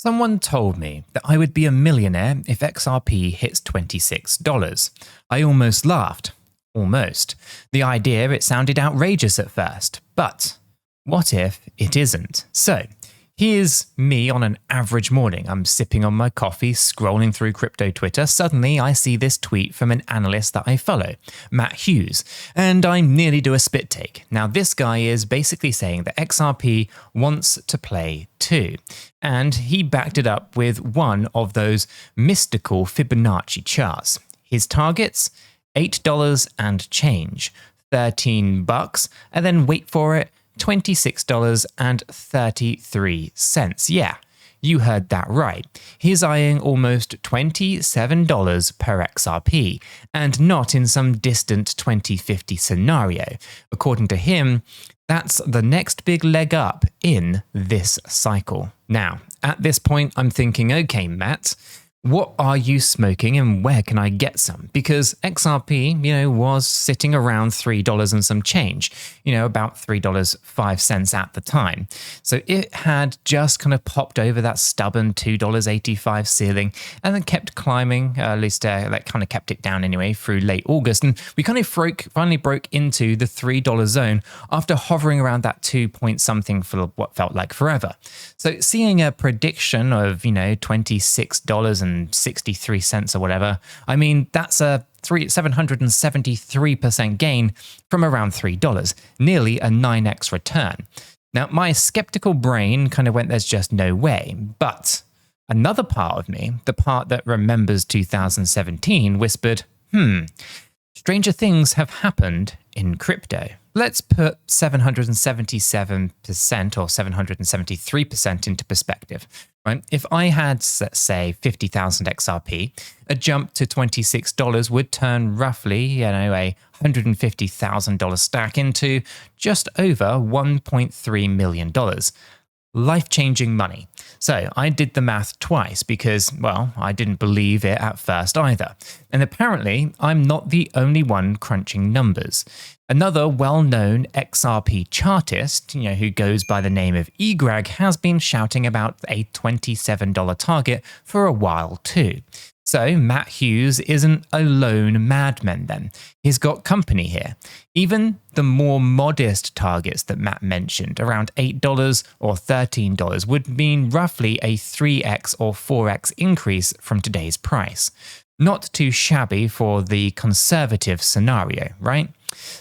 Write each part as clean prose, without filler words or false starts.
Someone told me that I would be a millionaire if XRP hits $26. I almost laughed. Almost. The idea, it sounded outrageous at first, but what if it isn't? So, here's me on an average morning. I'm sipping on my coffee, scrolling through crypto Twitter. Suddenly, I see this tweet from an analyst that I follow, Matt Hughes, and I nearly do a spit take. Now, this guy is basically saying that XRP wants to play too, and he backed it up with one of those mystical Fibonacci charts. His targets, $8 and change, $13, and then wait for it, $26.33. Yeah, you heard that right. He's eyeing almost $27 per XRP, and not in some distant 2050 scenario. According to him, that's the next big leg up in this cycle. Now, at this point, I'm thinking, okay, Matt, what are you smoking and where can I get some? Because XRP, was sitting around $3 and some change, about $3.05 at the time. So it had just kind of popped over that stubborn $2.85 ceiling and then kept climbing, at least that kind of kept it down anyway through late August. And we kind of finally broke into the $3 zone after hovering around that 2-point-something for what felt like forever. So seeing a prediction of, $26.63 or whatever, I mean, that's a 773% gain from around $3, nearly a 9x return. Now, my skeptical brain kind of went, there's just no way. But another part of me, the part that remembers 2017, whispered, stranger things have happened in crypto. Let's put 777% or 773% into perspective. Right? If I had, let's say, 50,000 XRP, a jump to $26 would turn roughly, a $150,000 stack into just over $1.3 million. Life-changing money. So I did the math twice because, well, I didn't believe it at first either. And apparently, I'm not the only one crunching numbers. Another well-known XRP chartist, who goes by the name of 𝗕𝗙𝗪𝗪, has been shouting about a $27 target for a while too. So Matt Hughes isn't a lone madman then. He's got company here. Even the more modest targets that Matt mentioned, around $8 or $13, would mean roughly a 3x or 4x increase from today's price. Not too shabby for the conservative scenario, right?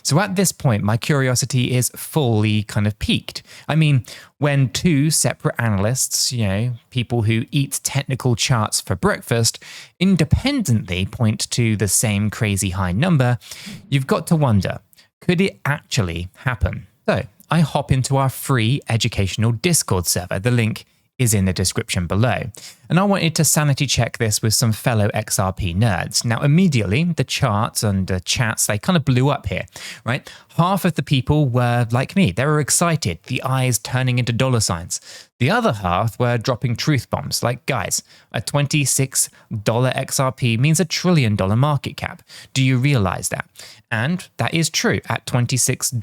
So at this point, my curiosity is fully kind of piqued. I mean, when two separate analysts, people who eat technical charts for breakfast, independently point to the same crazy high number, you've got to wonder, could it actually happen? So I hop into our free educational Discord server. The link is in the description below. And I wanted to sanity check this with some fellow XRP nerds. Now, immediately, the charts and the chats, they kind of blew up here, right? Half of the people were like me. They were excited, the eyes turning into dollar signs. The other half were dropping truth bombs, like, guys, a $26 XRP means $1 trillion market cap. Do you realize that? And that is true. At $26,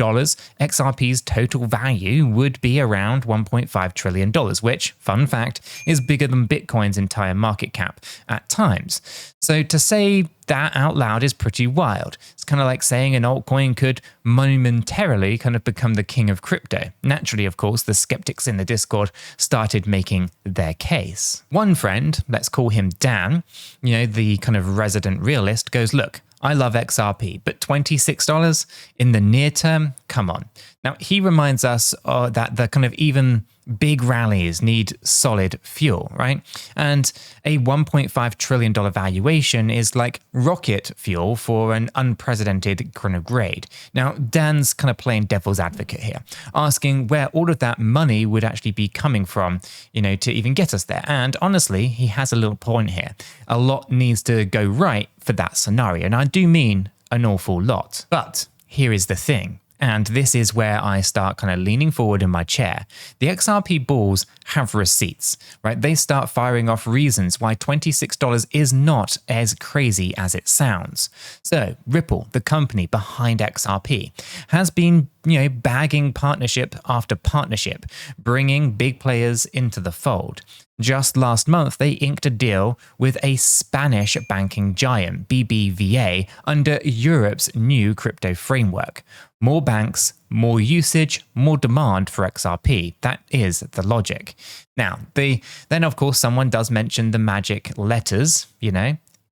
XRP's total value would be around $1.5 trillion, which, fun fact, is bigger than Bitcoin's entire market cap at times. So to say that out loud is pretty wild. It's kind of like saying an altcoin could momentarily kind of become the king of crypto. Naturally, of course, the skeptics in the Discord started making their case. One friend, let's call him Dan, the kind of resident realist, goes, look, I love XRP, but $26 in the near term? Come on. Now, he reminds us that the kind of even big rallies need solid fuel, right? And a $1.5 trillion valuation is like rocket fuel for an unprecedented kind of grade. Now, Dan's kind of playing devil's advocate here, asking where all of that money would actually be coming from, to even get us there. And honestly, he has a little point here. A lot needs to go right for that scenario. And I do mean an awful lot. But here is the thing. And this is where I start kind of leaning forward in my chair. The XRP bulls have receipts, right? They start firing off reasons why $26 is not as crazy as it sounds. So Ripple, the company behind XRP, has been, bagging partnership after partnership, bringing big players into the fold. Just last month, they inked a deal with a Spanish banking giant, BBVA, under Europe's new crypto framework. More banks, more usage, more demand for XRP. That is the logic. Now, then of course someone does mention the magic letters,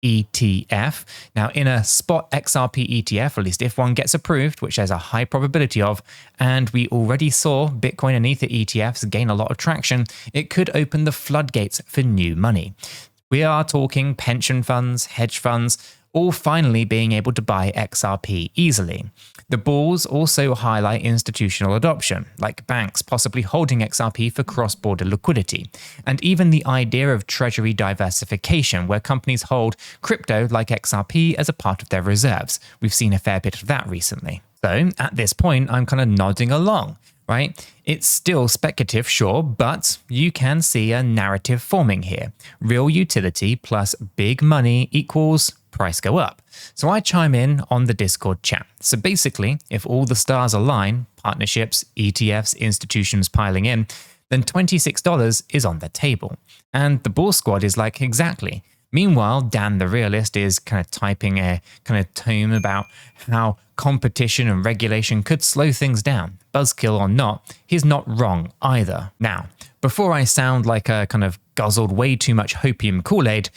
ETF. Now, in a spot XRP ETF, at least if one gets approved, which there's a high probability of, and we already saw Bitcoin and Ether ETFs gain a lot of traction, it could open the floodgates for new money. We are talking pension funds, hedge funds, all finally being able to buy XRP easily. The bulls also highlight institutional adoption, like banks possibly holding XRP for cross-border liquidity, and even the idea of treasury diversification, where companies hold crypto like XRP as a part of their reserves. We've seen a fair bit of that recently. So at this point, I'm kind of nodding along, right? It's still speculative, sure, but you can see a narrative forming here. Real utility plus big money equals price go up. So I chime in on the Discord chat. So basically, if all the stars align, partnerships, ETFs, institutions piling in, then $26 is on the table. And the Bull Squad is like, exactly. Meanwhile, Dan the Realist is kind of typing a kind of tome about how competition and regulation could slow things down. Buzzkill or not, he's not wrong either. Now, before I sound like a kind of guzzled way too much hopium Kool-Aid,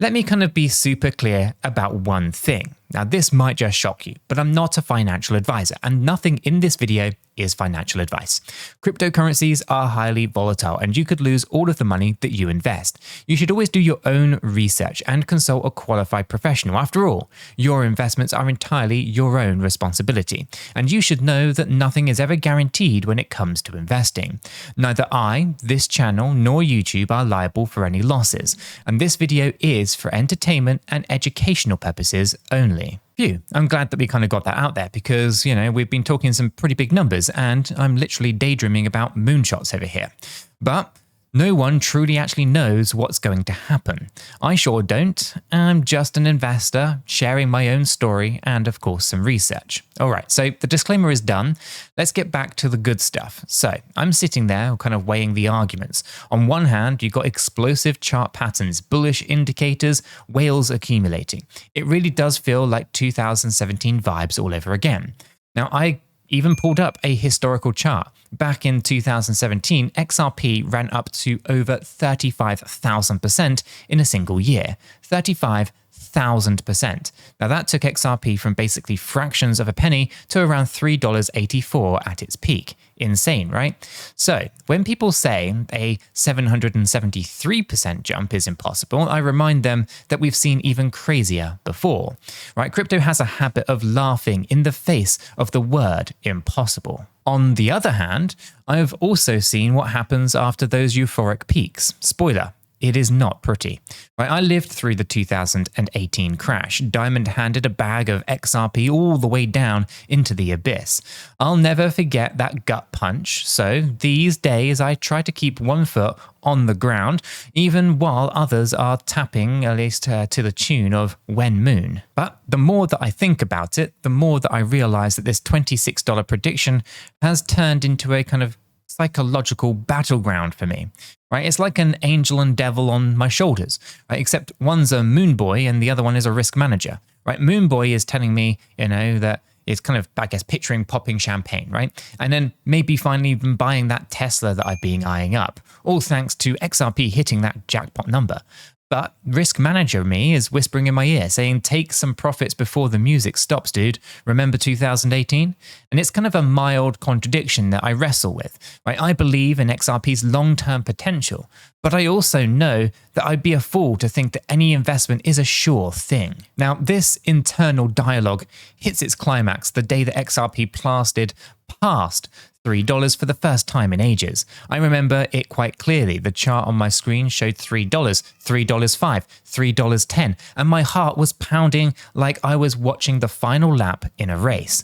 let me kind of be super clear about one thing. Now, this might just shock you, but I'm not a financial advisor, and nothing in this video is financial advice. Cryptocurrencies are highly volatile, and you could lose all of the money that you invest. You should always do your own research and consult a qualified professional. After all, your investments are entirely your own responsibility, and you should know that nothing is ever guaranteed when it comes to investing. Neither I, this channel, nor YouTube are liable for any losses, and this video is for entertainment and educational purposes only. Phew, I'm glad that we kind of got that out there because, we've been talking some pretty big numbers and I'm literally daydreaming about moonshots over here. But no one truly actually knows what's going to happen. I sure don't. I'm just an investor sharing my own story and, of course, some research. All right, so the disclaimer is done. Let's get back to the good stuff. So I'm sitting there kind of weighing the arguments. On one hand, you've got explosive chart patterns, bullish indicators, whales accumulating. It really does feel like 2017 vibes all over again. Now, I even pulled up a historical chart. Back in 2017, XRP ran up to over 35,000% in a single year. 35,000%. Now that took XRP from basically fractions of a penny to around $3.84 at its peak. Insane, right? So when people say a 773% jump is impossible, I remind them that we've seen even crazier before, right? Crypto has a habit of laughing in the face of the word impossible. On the other hand, I've also seen what happens after those euphoric peaks. Spoiler, it is not pretty. Right, I lived through the 2018 crash, diamond-handed a bag of XRP all the way down into the abyss. I'll never forget that gut punch, so these days I try to keep one foot on the ground, even while others are tapping, at least to the tune of When Moon. But the more that I think about it, the more that I realize that this $26 prediction has turned into a kind of psychological battleground for me. Right? It's like an angel and devil on my shoulders, right? Except one's a moon boy and the other one is a risk manager, right? Moon boy is telling me, that it's kind of, I guess, picturing popping champagne, right? And then maybe finally even buying that Tesla that I've been eyeing up, all thanks to XRP hitting that jackpot number. But risk manager me is whispering in my ear saying, take some profits before the music stops, dude. Remember 2018? And it's kind of a mild contradiction that I wrestle with, right? I believe in XRP's long-term potential, but I also know that I'd be a fool to think that any investment is a sure thing. Now, this internal dialogue hits its climax the day that XRP plastered past $3 for the first time in ages. I remember it quite clearly. The chart on my screen showed $3, $3.05, $3.10, and my heart was pounding like I was watching the final lap in a race.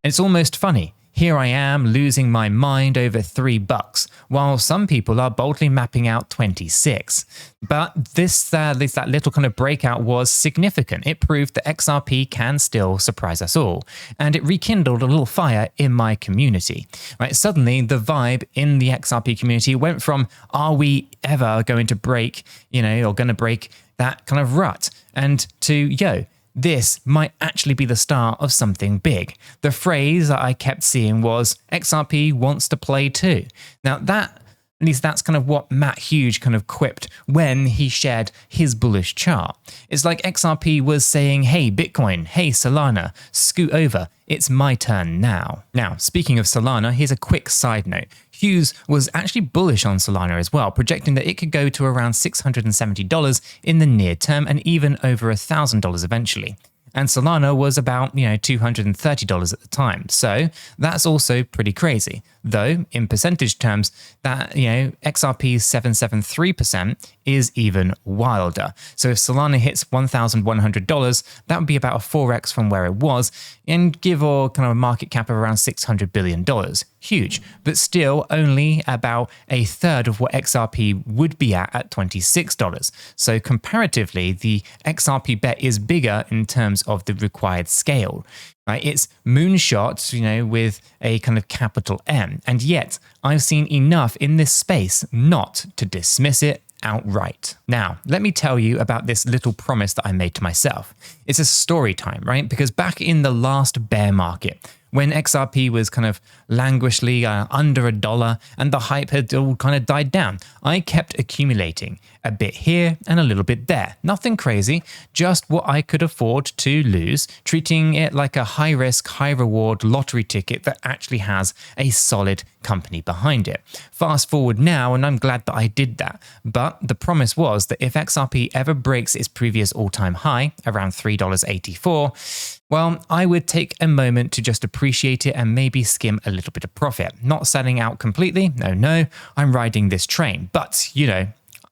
And it's almost funny. here I am losing my mind over $3, while some people are boldly mapping out 26. But this, at least that little kind of breakout was significant. It proved that XRP can still surprise us all, and it rekindled a little fire in my community. Right? Suddenly, the vibe in the XRP community went from, are we ever going to break, or going to break that kind of rut, and to, yo, this might actually be the start of something big. The phrase that I kept seeing was, XRP wants to play too. Now that, at least that's kind of what Matt Hughes kind of quipped when he shared his bullish chart. It's like XRP was saying, hey Bitcoin, hey Solana, scoot over, it's my turn now. Now, speaking of Solana, here's a quick side note. Hughes was actually bullish on Solana as well, projecting that it could go to around $670 in the near term and even over $1,000 eventually. And Solana was about, $230 at the time. So that's also pretty crazy. Though, in percentage terms, that, XRP's 773% is even wilder. So if Solana hits $1,100, that would be about a 4x from where it was, and give or kind of a market cap of around $600 billion. Huge, but still only about a third of what XRP would be at $26. So comparatively, the XRP bet is bigger in terms of the required scale. Right? It's moonshot, with a kind of capital M. And yet, I've seen enough in this space not to dismiss it outright. Now, let me tell you about this little promise that I made to myself. It's a story time, right? Because back in the last bear market, when XRP was kind of languishingly under $1 and the hype had all kind of died down, I kept accumulating a bit here and a little bit there. Nothing crazy, just what I could afford to lose, treating it like a high-risk, high-reward lottery ticket that actually has a solid company behind it. Fast forward now, and I'm glad that I did that. But the promise was that if XRP ever breaks its previous all-time high, around $3.84, well, I would take a moment to just appreciate it and maybe skim a little bit of profit. Not selling out completely, no, I'm riding this train. But,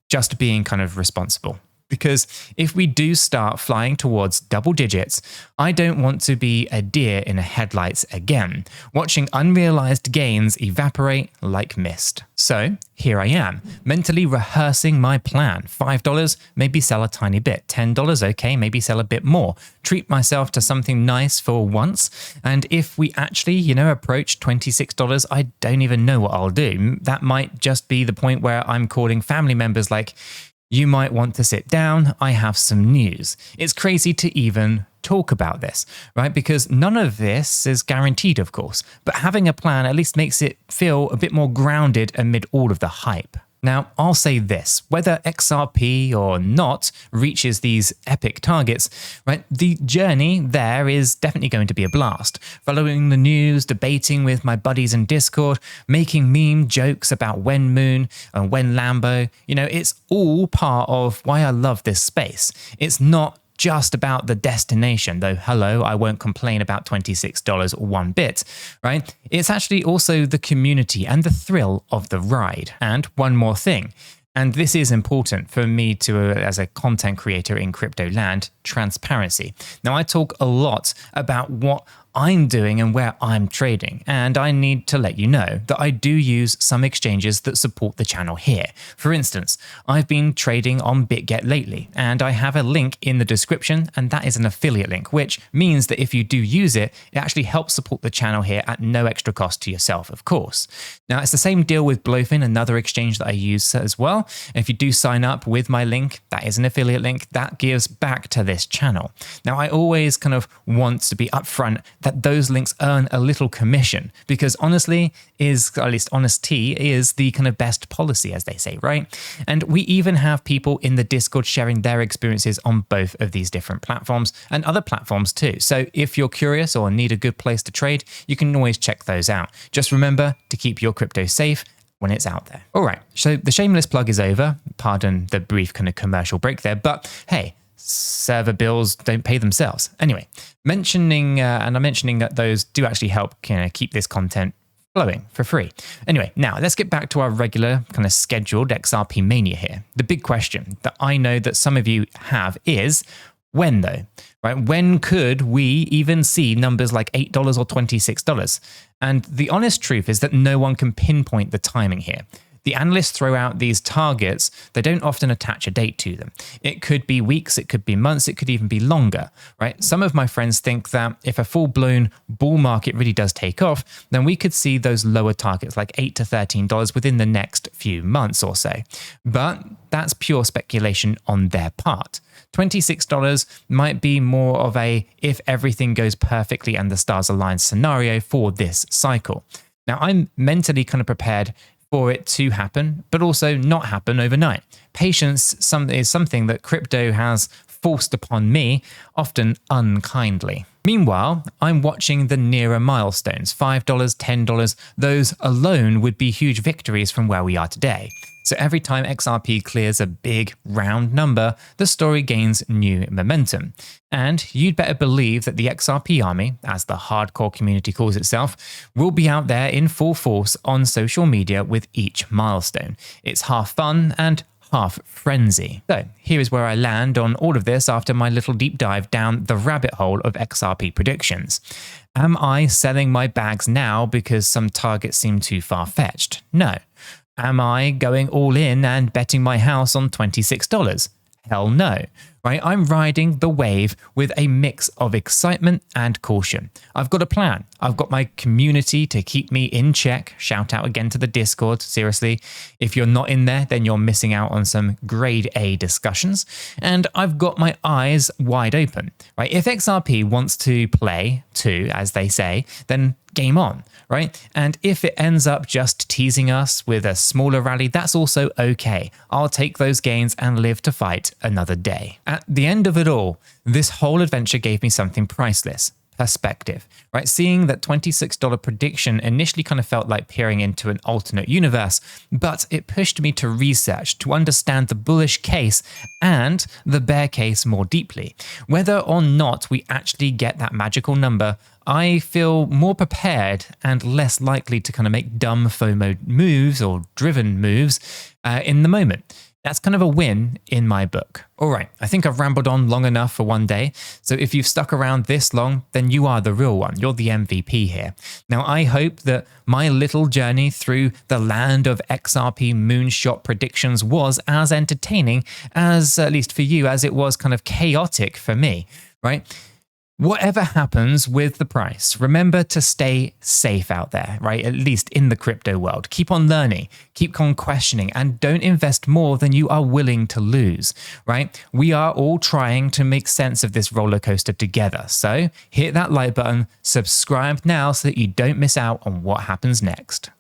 just being kind of responsible. Because if we do start flying towards double digits, I don't want to be a deer in the headlights again, watching unrealized gains evaporate like mist. So here I am, mentally rehearsing my plan. $5, maybe sell a tiny bit. $10, okay, maybe sell a bit more. Treat myself to something nice for once. And if we actually, approach $26, I don't even know what I'll do. That might just be the point where I'm calling family members like, you might want to sit down, I have some news. It's crazy to even talk about this, right? Because none of this is guaranteed, of course, but having a plan at least makes it feel a bit more grounded amid all of the hype. Now, I'll say this, whether XRP or not reaches these epic targets, right, the journey there is definitely going to be a blast. Following the news, debating with my buddies in Discord, making meme jokes about 𝗏𝗏𝗏𝗏 and 𝗏𝗏𝗏𝗏, it's all part of why I love this space. It's not just about the destination, though, hello, I won't complain about $26 one bit, right? It's actually also the community and the thrill of the ride. And one more thing, and this is important for me to, as a content creator in crypto land, transparency. Now, I talk a lot about what I'm doing and where I'm trading, and I need to let you know that I do use some exchanges that support the channel here. For instance, I've been trading on BitGet lately, and I have a link in the description, and that is an affiliate link, which means that if you do use it, it actually helps support the channel here at no extra cost to yourself, of course. Now, it's the same deal with Blowfin, another exchange that I use as well. If you do sign up with my link, that is an affiliate link, that gives back to this channel. Now, I always kind of want to be upfront that those links earn a little commission, because honestly at least honesty is the kind of best policy, as they say, right? And we even have people in the Discord sharing their experiences on both of these different platforms and other platforms too. So if you're curious or need a good place to trade, you can always check those out. Just remember to keep your crypto safe when it's out there. All right, so the shameless plug is over. Pardon the brief kind of commercial break there, but hey, server bills don't pay themselves. Anyway, I'm mentioning that those do actually help keep this content flowing for free. Anyway, now let's get back to our regular kind of scheduled XRP mania here. The big question that I know that some of you have is, When though, right? When could we even see numbers like $8 or $26? And the honest truth is that no one can pinpoint the timing here. The analysts throw out these targets, they don't often attach a date to them. It could be weeks, it could be months, it could even be longer, right? Some of my friends think that if a full-blown bull market really does take off, then we could see those lower targets like $8 to $13 within the next few months or so. But that's pure speculation on their part. $26 might be more of a if everything goes perfectly and the stars align scenario for this cycle. Now, I'm mentally kind of prepared for it to happen, but also not happen overnight. Patience is something that crypto has forced upon me, often unkindly. Meanwhile, I'm watching the nearer milestones, $5, $10. Those alone would be huge victories from where we are today. So every time XRP clears a big round number, the story gains new momentum. And you'd better believe that the XRP army, as the hardcore community calls itself, will be out there in full force on social media with each milestone. It's half fun and half frenzy. So here is where I land on all of this after my little deep dive down the rabbit hole of XRP predictions. Am I selling my bags now because some targets seem too far-fetched? No. Am I going all in and betting my house on $26? Hell no, right? I'm riding the wave with a mix of excitement and caution. I've got a plan. I've got my community to keep me in check. Shout out again to the Discord. Seriously, if you're not in there, then you're missing out on some grade A discussions. And I've got my eyes wide open, right? If XRP wants to play too, as they say, then game on, right? And if it ends up just teasing us with a smaller rally, that's also okay. I'll take those gains and live to fight another day. At the end of it all, this whole adventure gave me something priceless. Perspective, right? Seeing that $26 prediction initially kind of felt like peering into an alternate universe, but it pushed me to research, to understand the bullish case and the bear case more deeply. Whether or not we actually get that magical number, I feel more prepared and less likely to kind of make dumb FOMO moves or driven moves in the moment. That's kind of a win in my book. All right, I think I've rambled on long enough for one day. So if you've stuck around this long, then you are the real one. You're the MVP here. Now, I hope that my little journey through the land of XRP moonshot predictions was as entertaining as, at least for you, as it was kind of chaotic for me, right? Whatever happens with the price, remember to stay safe out there, right? At least in the crypto world. Keep on learning, keep on questioning, and don't invest more than you are willing to lose, right? We are all trying to make sense of this roller coaster together. So hit that like button, subscribe now so that you don't miss out on what happens next.